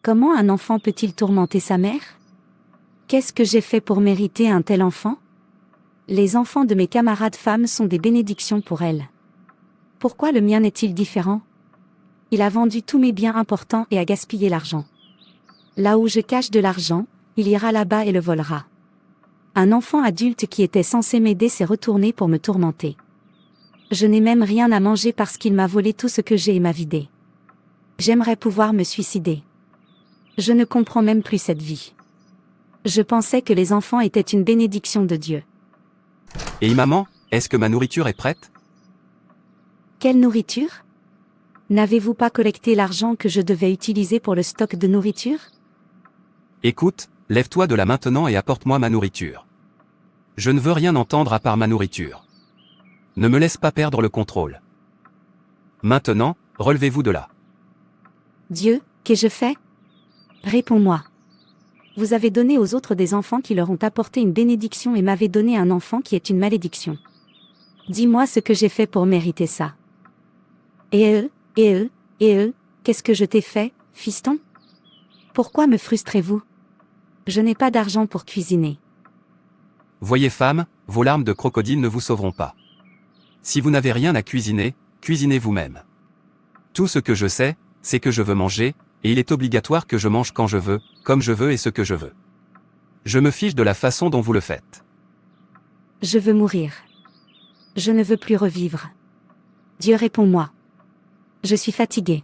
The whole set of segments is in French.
Comment un enfant peut-il tourmenter sa mère? Qu'est-ce que j'ai fait pour mériter un tel enfant? Les enfants de mes camarades femmes sont des bénédictions pour elle. Pourquoi le mien est-il différent? Il a vendu tous mes biens importants et a gaspillé l'argent. Là où je cache de l'argent, il ira là-bas et le volera. Un enfant adulte qui était censé m'aider s'est retourné pour me tourmenter. Je n'ai même rien à manger parce qu'il m'a volé tout ce que j'ai et m'a vidé. J'aimerais pouvoir me suicider. Je ne comprends même plus cette vie. Je pensais que les enfants étaient une bénédiction de Dieu. Et maman, est-ce que ma nourriture est prête? Quelle nourriture? N'avez-vous pas collecté l'argent que je devais utiliser pour le stock de nourriture? Écoute, lève-toi de là maintenant et apporte-moi ma nourriture. Je ne veux rien entendre à part ma nourriture. Ne me laisse pas perdre le contrôle. Maintenant, relevez-vous de là. Dieu, qu'ai-je fait? Réponds-moi. Vous avez donné aux autres des enfants qui leur ont apporté une bénédiction et m'avez donné un enfant qui est une malédiction. Dis-moi ce que j'ai fait pour mériter ça. Et qu'est-ce que je t'ai fait, fiston? Pourquoi me frustrez-vous? Je n'ai pas d'argent pour cuisiner. Voyez femme, vos larmes de crocodile ne vous sauveront pas. Si vous n'avez rien à cuisiner, cuisinez vous-même. Tout ce que je sais, c'est que je veux manger, et il est obligatoire que je mange quand je veux, comme je veux et ce que je veux. Je me fiche de la façon dont vous le faites. Je veux mourir. Je ne veux plus revivre. Dieu, réponds-moi. Je suis fatiguée.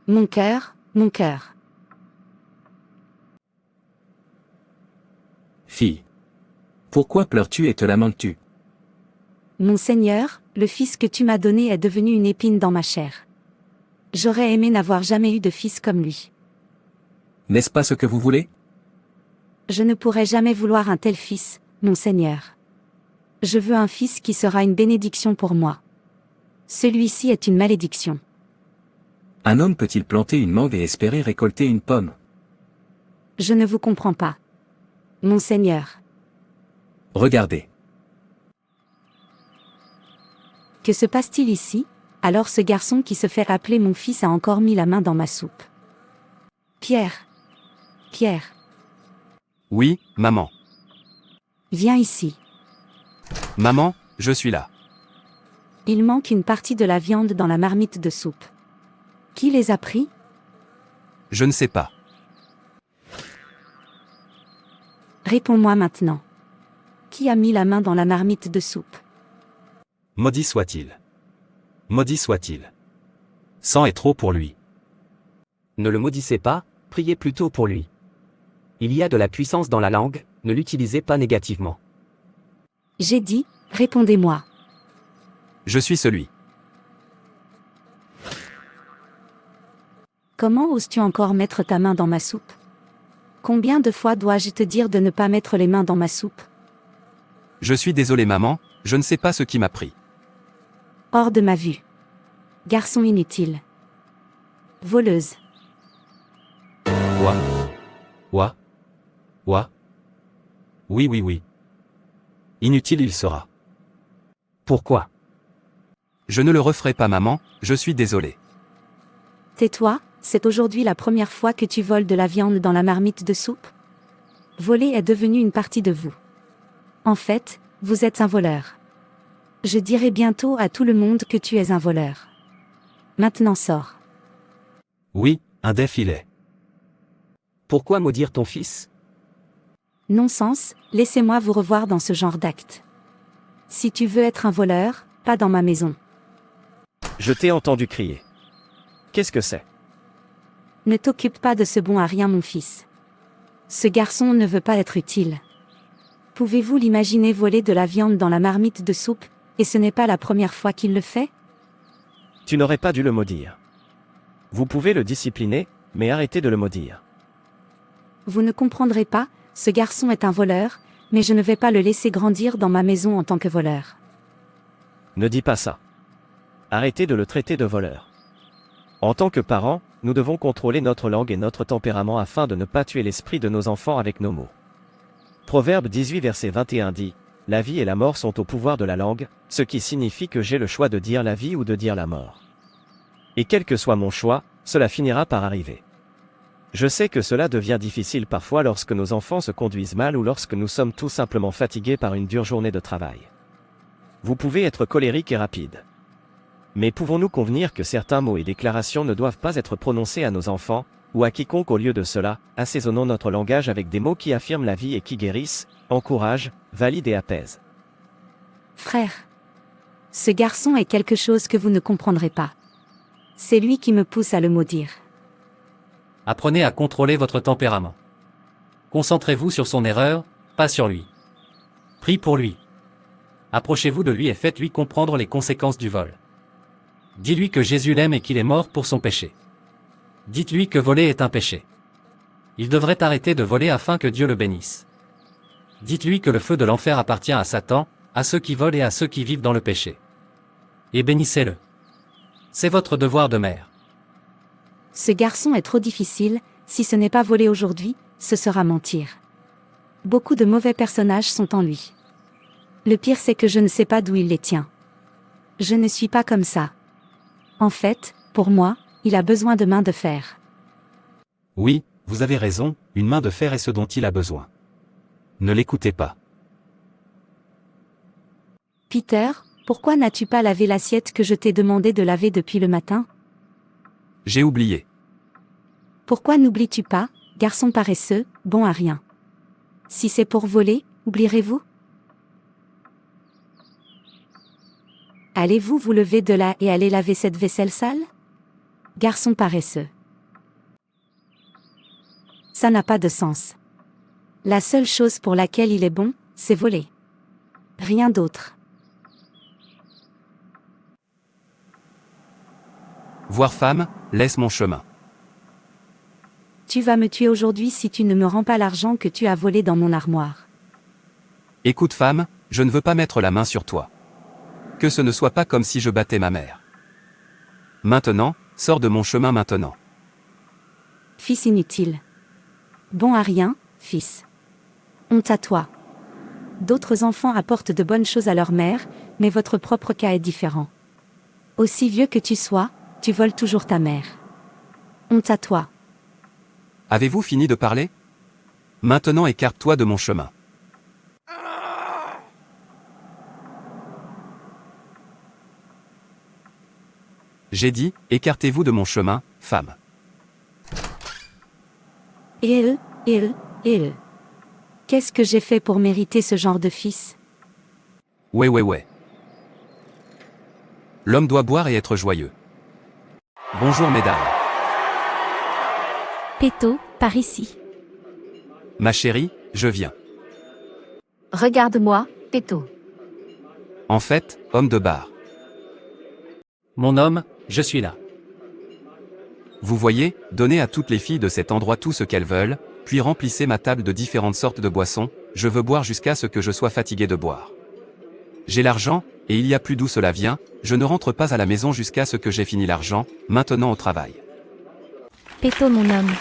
Mon cœur, mon cœur. Fille. Pourquoi pleures-tu et te lamentes-tu? Mon Seigneur, le fils que tu m'as donné est devenu une épine dans ma chair. J'aurais aimé n'avoir jamais eu de fils comme lui. N'est-ce pas ce que vous voulez? Je ne pourrais jamais vouloir un tel fils, mon Seigneur. Je veux un fils qui sera une bénédiction pour moi. Celui-ci est une malédiction. Un homme peut-il planter une mangue et espérer récolter une pomme? Je ne vous comprends pas. Mon Seigneur. Regardez. Que se passe-t-il ici? Alors ce garçon qui se fait appeler mon fils a encore mis la main dans ma soupe. Pierre. Pierre. Oui, maman. Viens ici. Maman, je suis là. Il manque une partie de la viande dans la marmite de soupe. Qui les a pris? Je ne sais pas. Réponds-moi maintenant. Qui a mis la main dans la marmite de soupe? Maudit soit-il. Maudit soit-il. 100 est trop pour lui. Ne le maudissez pas, priez plutôt pour lui. Il y a de la puissance dans la langue, ne l'utilisez pas négativement. J'ai dit, répondez-moi. Je suis celui. Comment oses-tu encore mettre ta main dans ma soupe? Combien de fois dois-je te dire de ne pas mettre les mains dans ma soupe? Je suis désolé maman, je ne sais pas ce qui m'a pris. Hors de ma vue. Garçon inutile. Voleuse. Ouah. Oui. Inutile il sera. Pourquoi? Je ne le referai pas maman, je suis désolé. Tais-toi, c'est aujourd'hui la première fois que tu voles de la viande dans la marmite de soupe? Voler est devenu une partie de vous. En fait, vous êtes un voleur. Je dirai bientôt à tout le monde que tu es un voleur. Maintenant sors. Oui, un défilé. Pourquoi maudire ton fils? Non-sens, laissez-moi vous revoir dans ce genre d'acte. Si tu veux être un voleur, pas dans ma maison. Je t'ai entendu crier. Qu'est-ce que c'est? Ne t'occupe pas de ce bon à rien mon fils. Ce garçon ne veut pas être utile. Pouvez-vous l'imaginer voler de la viande dans la marmite de soupe, et ce n'est pas la première fois qu'il le fait? Tu n'aurais pas dû le maudire. Vous pouvez le discipliner, mais arrêtez de le maudire. Vous ne comprendrez pas, ce garçon est un voleur, mais je ne vais pas le laisser grandir dans ma maison en tant que voleur. Ne dis pas ça. Arrêtez de le traiter de voleur. En tant que parents, nous devons contrôler notre langue et notre tempérament afin de ne pas tuer l'esprit de nos enfants avec nos mots. Proverbe 18 verset 21 dit, « La vie et la mort sont au pouvoir de la langue, ce qui signifie que j'ai le choix de dire la vie ou de dire la mort. » Et quel que soit mon choix, cela finira par arriver. Je sais que cela devient difficile parfois lorsque nos enfants se conduisent mal ou lorsque nous sommes tout simplement fatigués par une dure journée de travail. Vous pouvez être colérique et rapide. Mais pouvons-nous convenir que certains mots et déclarations ne doivent pas être prononcés à nos enfants, ou à quiconque au lieu de cela, assaisonnons notre langage avec des mots qui affirment la vie et qui guérissent, encouragent, valident et apaisent. Frère, ce garçon est quelque chose que vous ne comprendrez pas. C'est lui qui me pousse à le maudire. Apprenez à contrôler votre tempérament. Concentrez-vous sur son erreur, pas sur lui. Priez pour lui. Approchez-vous de lui et faites-lui comprendre les conséquences du vol. Dis-lui que Jésus l'aime et qu'il est mort pour son péché. Dites-lui que voler est un péché. Il devrait arrêter de voler afin que Dieu le bénisse. Dites-lui que le feu de l'enfer appartient à Satan, à ceux qui volent et à ceux qui vivent dans le péché. Et bénissez-le. C'est votre devoir de mère. Ce garçon est trop difficile, si ce n'est pas voler aujourd'hui, ce sera mentir. Beaucoup de mauvais personnages sont en lui. Le pire c'est que je ne sais pas d'où il les tient. Je ne suis pas comme ça. En fait, pour moi, il a besoin de mains de fer. Oui, vous avez raison, une main de fer est ce dont il a besoin. Ne l'écoutez pas. Peter, pourquoi n'as-tu pas lavé l'assiette que je t'ai demandé de laver depuis le matin? J'ai oublié. Pourquoi n'oublies-tu pas, garçon paresseux, bon à rien? Si c'est pour voler, oublierez-vous? Allez-vous vous lever de là et aller laver cette vaisselle sale? Garçon paresseux. Ça n'a pas de sens. La seule chose pour laquelle il est bon, c'est voler. Rien d'autre. Voir femme, laisse mon chemin. Tu vas me tuer aujourd'hui si tu ne me rends pas l'argent que tu as volé dans mon armoire. Écoute femme, je ne veux pas mettre la main sur toi. Que ce ne soit pas comme si je battais ma mère. Maintenant, sors de mon chemin maintenant. Fils inutile. Bon à rien, fils. Honte à toi. D'autres enfants apportent de bonnes choses à leur mère, mais votre propre cas est différent. Aussi vieux que tu sois, tu voles toujours ta mère. Honte à toi. Avez-vous fini de parler? Maintenant écarte-toi de mon chemin. J'ai dit, écartez-vous de mon chemin, femme. Il. Qu'est-ce que j'ai fait pour mériter ce genre de fils? Ouais. L'homme doit boire et être joyeux. Bonjour mesdames. Péto, par ici. Ma chérie, je viens. Regarde-moi, Péto. En fait, homme de bar. Mon homme, je suis là. Vous voyez, donnez à toutes les filles de cet endroit tout ce qu'elles veulent, puis remplissez ma table de différentes sortes de boissons, je veux boire jusqu'à ce que je sois fatigué de boire. J'ai l'argent, et il y a plus d'où cela vient, je ne rentre pas à la maison jusqu'à ce que j'ai fini l'argent, maintenant au travail. Péto, mon homme.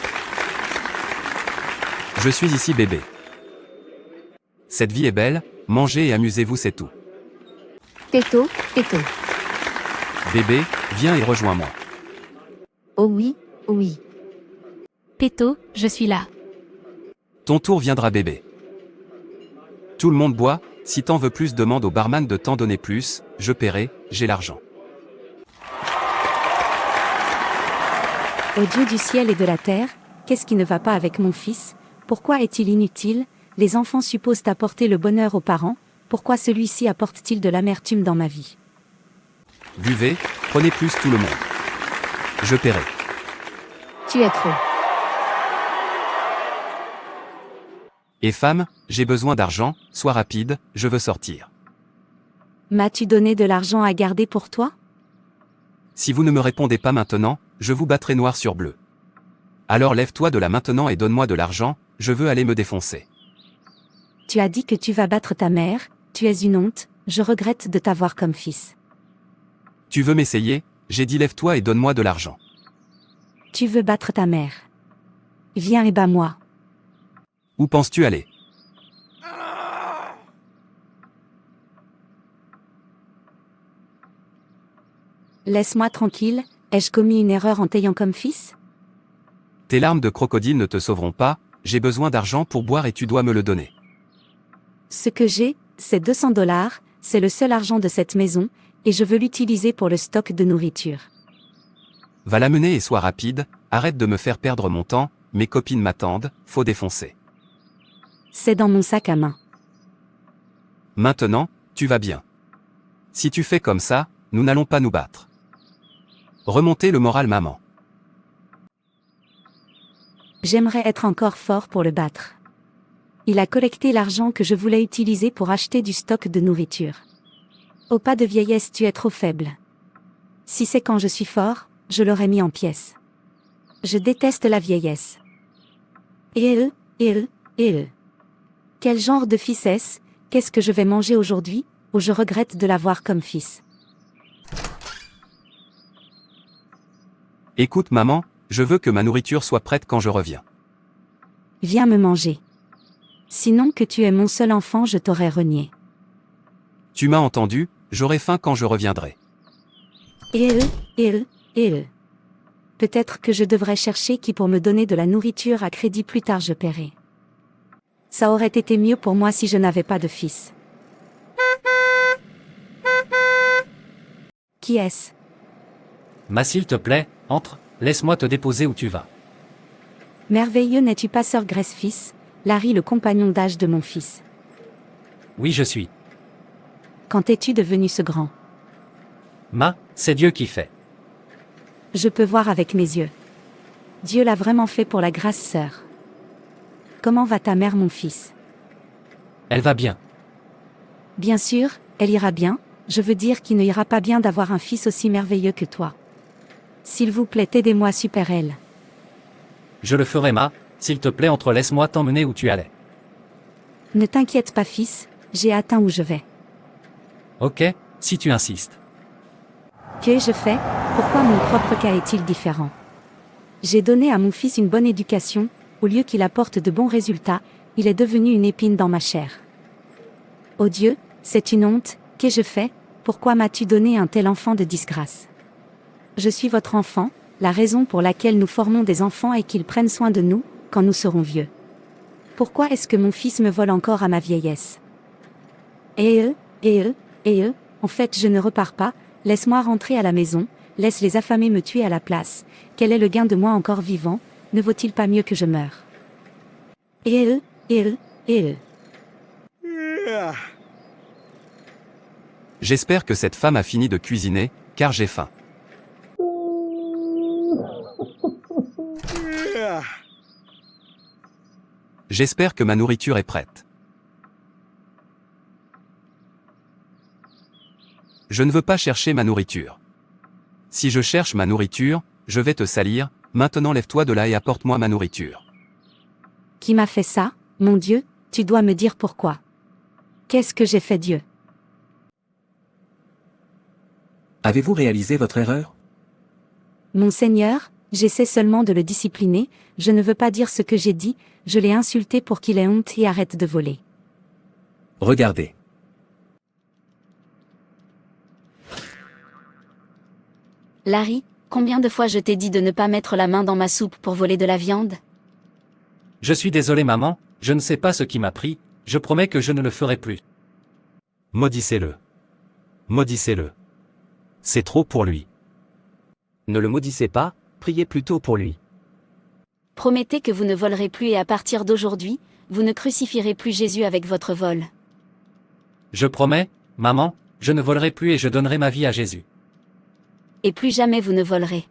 Je suis ici bébé. Cette vie est belle, mangez et amusez-vous c'est tout. Péto. Bébé, viens et rejoins-moi. Oh oui. Péto, je suis là. Ton tour viendra bébé. Tout le monde boit, si t'en veux plus demande au barman de t'en donner plus, je paierai, j'ai l'argent. Ô Dieu du ciel et de la terre, qu'est-ce qui ne va pas avec mon fils? Pourquoi est-il inutile? Les enfants supposent apporter le bonheur aux parents, pourquoi celui-ci apporte-t-il de l'amertume dans ma vie? Buvez, prenez plus tout le monde. Je paierai. Tu es trop. Et femme, j'ai besoin d'argent, sois rapide, je veux sortir. M'as-tu donné de l'argent à garder pour toi? Si vous ne me répondez pas maintenant, je vous battrai noir sur bleu. Alors lève-toi de là maintenant et donne-moi de l'argent, je veux aller me défoncer. Tu as dit que tu vas battre ta mère, tu es une honte, je regrette de t'avoir comme fils. Tu veux m'essayer? J'ai dit lève-toi et donne-moi de l'argent. Tu veux battre ta mère. Viens et bats-moi. Où penses-tu aller? Laisse-moi tranquille, Ai-je commis une erreur en t'ayant comme fils? Tes larmes de crocodile ne te sauveront pas, j'ai besoin d'argent pour boire et tu dois me le donner. Ce que j'ai, c'est $200, c'est le seul argent de cette maison, et je veux l'utiliser pour le stock de nourriture. Va l'amener et sois rapide, arrête de me faire perdre mon temps, mes copines m'attendent, faut défoncer. C'est dans mon sac à main. Maintenant, tu vas bien. Si tu fais comme ça, nous n'allons pas nous battre. Remontez le moral, maman. J'aimerais être encore fort pour le battre. Il a collecté l'argent que je voulais utiliser pour acheter du stock de nourriture. Au pas de vieillesse, tu es trop faible. Si c'est quand je suis fort, je l'aurais mis en pièces. Je déteste la vieillesse. Et quel genre de fils est-ce? Qu'est-ce que je vais manger aujourd'hui, ou je regrette de l'avoir comme fils? Écoute maman, je veux que ma nourriture soit prête quand je reviens. Viens me manger. Sinon que tu es mon seul enfant, je t'aurais renié. Tu m'as entendu, j'aurai faim quand je reviendrai. Peut-être que je devrais chercher qui pour me donner de la nourriture à crédit plus tard je paierai. Ça aurait été mieux pour moi si je n'avais pas de fils. Qui est-ce? Ma s'il te plaît, entre, laisse-moi te déposer où tu vas. Merveilleux, n'es-tu pas sœur Grace fils, Larry le compagnon d'âge de mon fils? Oui, je suis. Quand es-tu devenu ce grand? C'est Dieu qui fait. Je peux voir avec mes yeux. Dieu l'a vraiment fait pour la grâce sœur. Comment va ta mère mon fils? Elle va bien. Bien sûr, elle ira bien, je veux dire qu'il ne ira pas bien d'avoir un fils aussi merveilleux que toi. S'il vous plaît, aidez-moi super elle. Je le ferai s'il te plaît entre laisse-moi t'emmener où tu allais. Ne t'inquiète pas fils, j'ai atteint où je vais. Ok, si tu insistes. Qu'ai-je fait? Pourquoi mon propre cas est-il différent? J'ai donné à mon fils une bonne éducation, au lieu qu'il apporte de bons résultats, il est devenu une épine dans ma chair. Oh Dieu, c'est une honte, qu'ai-je fait? Pourquoi m'as-tu donné un tel enfant de disgrâce? Je suis votre enfant, la raison pour laquelle nous formons des enfants est qu'ils prennent soin de nous, quand nous serons vieux. Pourquoi est-ce que mon fils me vole encore à ma vieillesse? En fait je ne repars pas, laisse-moi rentrer à la maison, laisse les affamés me tuer à la place, quel est le gain de moi encore vivant, ne vaut-il pas mieux que je meure? J'espère que cette femme a fini de cuisiner, car j'ai faim. J'espère que ma nourriture est prête. Je ne veux pas chercher ma nourriture. Si je cherche ma nourriture, je vais te salir, maintenant lève-toi de là et apporte-moi ma nourriture. Qui m'a fait ça, mon Dieu, tu dois me dire pourquoi. Qu'est-ce que j'ai fait Dieu? Avez-vous réalisé votre erreur? Mon Seigneur, j'essaie seulement de le discipliner, je ne veux pas dire ce que j'ai dit, je l'ai insulté pour qu'il ait honte et arrête de voler. Regardez. Larry, combien de fois je t'ai dit de ne pas mettre la main dans ma soupe pour voler de la viande? Je suis désolé maman, je ne sais pas ce qui m'a pris, je promets que je ne le ferai plus. Maudissez-le. Maudissez-le. C'est trop pour lui. Ne le maudissez pas, priez plutôt pour lui. Promettez que vous ne volerez plus et à partir d'aujourd'hui, vous ne crucifierez plus Jésus avec votre vol. Je promets, maman, je ne volerai plus et je donnerai ma vie à Jésus. Et plus jamais vous ne volerez.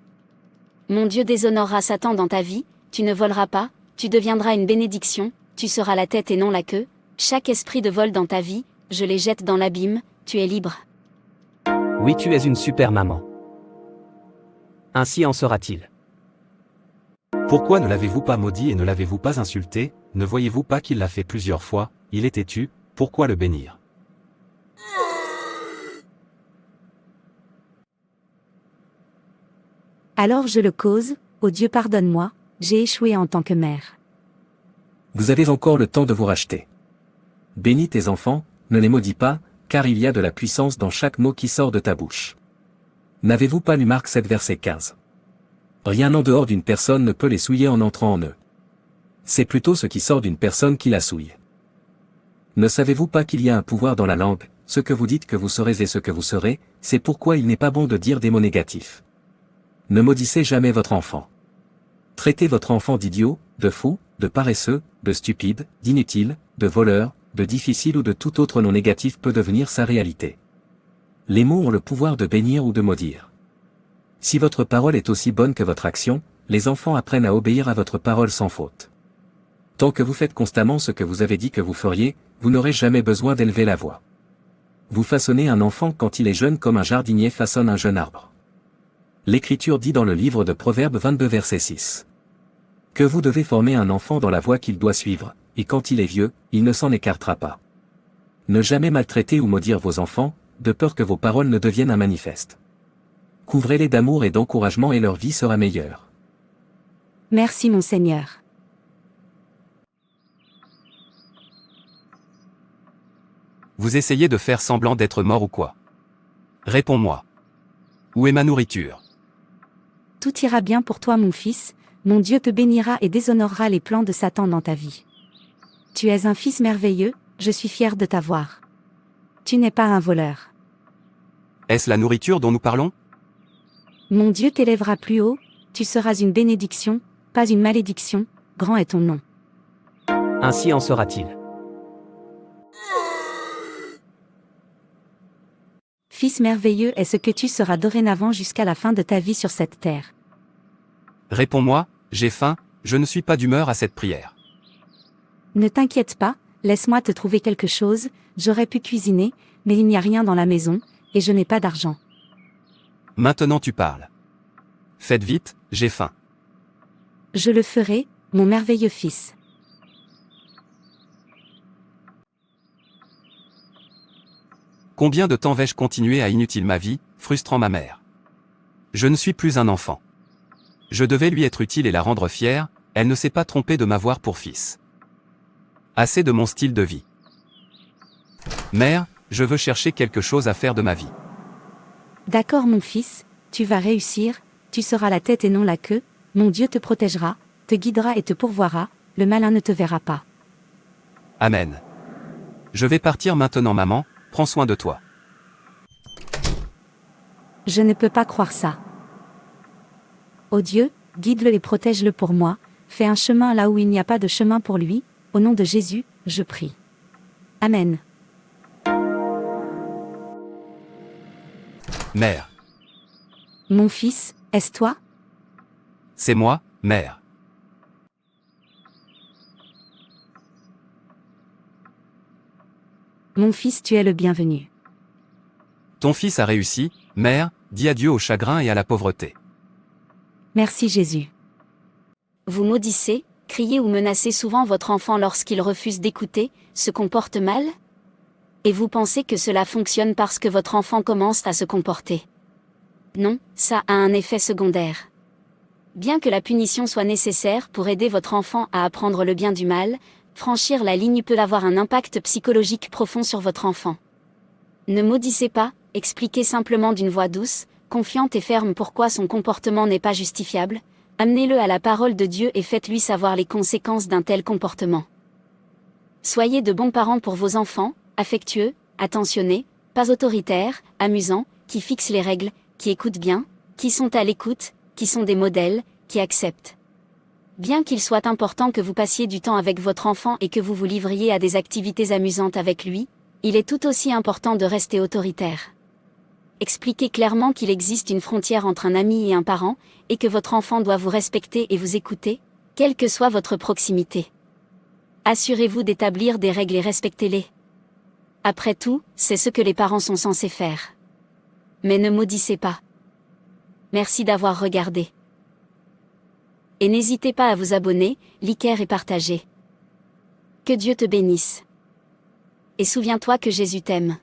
Mon Dieu déshonorera Satan dans ta vie, tu ne voleras pas, tu deviendras une bénédiction, tu seras la tête et non la queue, chaque esprit de vol dans ta vie, je les jette dans l'abîme, tu es libre. Oui, tu es une super maman. Ainsi en sera-t-il. Pourquoi ne l'avez-vous pas maudit et ne l'avez-vous pas insulté? Ne voyez-vous pas qu'il l'a fait plusieurs fois? Il est têtu, pourquoi le bénir? Alors je le cause, ô Dieu pardonne-moi, j'ai échoué en tant que mère. Vous avez encore le temps de vous racheter. Bénis tes enfants, ne les maudis pas, car il y a de la puissance dans chaque mot qui sort de ta bouche. N'avez-vous pas lu Marc 7 verset 15? Rien en dehors d'une personne ne peut les souiller en entrant en eux. C'est plutôt ce qui sort d'une personne qui la souille. Ne savez-vous pas qu'il y a un pouvoir dans la langue, ce que vous dites que vous serez et ce que vous serez, c'est pourquoi il n'est pas bon de dire des mots négatifs. Ne maudissez jamais votre enfant. Traitez votre enfant d'idiot, de fou, de paresseux, de stupide, d'inutile, de voleur, de difficile ou de tout autre nom négatif peut devenir sa réalité. Les mots ont le pouvoir de bénir ou de maudire. Si votre parole est aussi bonne que votre action, les enfants apprennent à obéir à votre parole sans faute. Tant que vous faites constamment ce que vous avez dit que vous feriez, vous n'aurez jamais besoin d'élever la voix. Vous façonnez un enfant quand il est jeune comme un jardinier façonne un jeune arbre. L'Écriture dit dans le livre de Proverbes 22 verset 6. Que vous devez former un enfant dans la voie qu'il doit suivre, et quand il est vieux, il ne s'en écartera pas. Ne jamais maltraiter ou maudire vos enfants, de peur que vos paroles ne deviennent un manifeste. Couvrez-les d'amour et d'encouragement et leur vie sera meilleure. Merci mon Seigneur. Vous essayez de faire semblant d'être mort ou quoi? Réponds-moi. Où est ma nourriture? Tout ira bien pour toi mon fils, mon Dieu te bénira et déshonorera les plans de Satan dans ta vie. Tu es un fils merveilleux, je suis fier de t'avoir. Tu n'es pas un voleur. Est-ce la nourriture dont nous parlons? Mon Dieu t'élèvera plus haut, tu seras une bénédiction, pas une malédiction, grand est ton nom. Ainsi en sera-t-il. Fils merveilleux est ce que tu seras dorénavant jusqu'à la fin de ta vie sur cette terre. Réponds-moi, j'ai faim, je ne suis pas d'humeur à cette prière. Ne t'inquiète pas, laisse-moi te trouver quelque chose, j'aurais pu cuisiner, mais il n'y a rien dans la maison, et je n'ai pas d'argent. Maintenant tu parles. Faites vite, j'ai faim. Je le ferai, mon merveilleux fils. Combien de temps vais-je continuer à inutile ma vie, frustrant ma mère? Je ne suis plus un enfant. Je devais lui être utile et la rendre fière, elle ne s'est pas trompée de m'avoir pour fils. Assez de mon style de vie. Mère, je veux chercher quelque chose à faire de ma vie. D'accord mon fils, tu vas réussir, tu seras la tête et non la queue, mon Dieu te protégera, te guidera et te pourvoira, le malin ne te verra pas. Amen. Je vais partir maintenant maman, prends soin de toi. Je ne peux pas croire ça. Ô Dieu, guide-le et protège-le pour moi, fais un chemin là où il n'y a pas de chemin pour lui, au nom de Jésus, je prie. Amen. Mère. Mon fils, est-ce toi? C'est moi, mère. Mon fils, tu es le bienvenu. Ton fils a réussi, mère, dis adieu au chagrin et à la pauvreté. Merci Jésus. Vous maudissez, criez ou menacez souvent votre enfant lorsqu'il refuse d'écouter, se comporte mal? Et vous pensez que cela fonctionne parce que votre enfant commence à se comporter? Non, ça a un effet secondaire. Bien que la punition soit nécessaire pour aider votre enfant à apprendre le bien du mal, franchir la ligne peut avoir un impact psychologique profond sur votre enfant. Ne maudissez pas, expliquez simplement d'une voix douce, confiante et ferme pourquoi son comportement n'est pas justifiable, amenez-le à la parole de Dieu et faites-lui savoir les conséquences d'un tel comportement. Soyez de bons parents pour vos enfants, affectueux, attentionnés, pas autoritaires, amusants, qui fixent les règles, qui écoutent bien, qui sont à l'écoute, qui sont des modèles, qui acceptent. Bien qu'il soit important que vous passiez du temps avec votre enfant et que vous vous livriez à des activités amusantes avec lui, il est tout aussi important de rester autoritaire. Expliquez clairement qu'il existe une frontière entre un ami et un parent, et que votre enfant doit vous respecter et vous écouter, quelle que soit votre proximité. Assurez-vous d'établir des règles et respectez-les. Après tout, c'est ce que les parents sont censés faire. Mais ne maudissez pas. Merci d'avoir regardé. Et n'hésitez pas à vous abonner, liker et partager. Que Dieu te bénisse. Et souviens-toi que Jésus t'aime.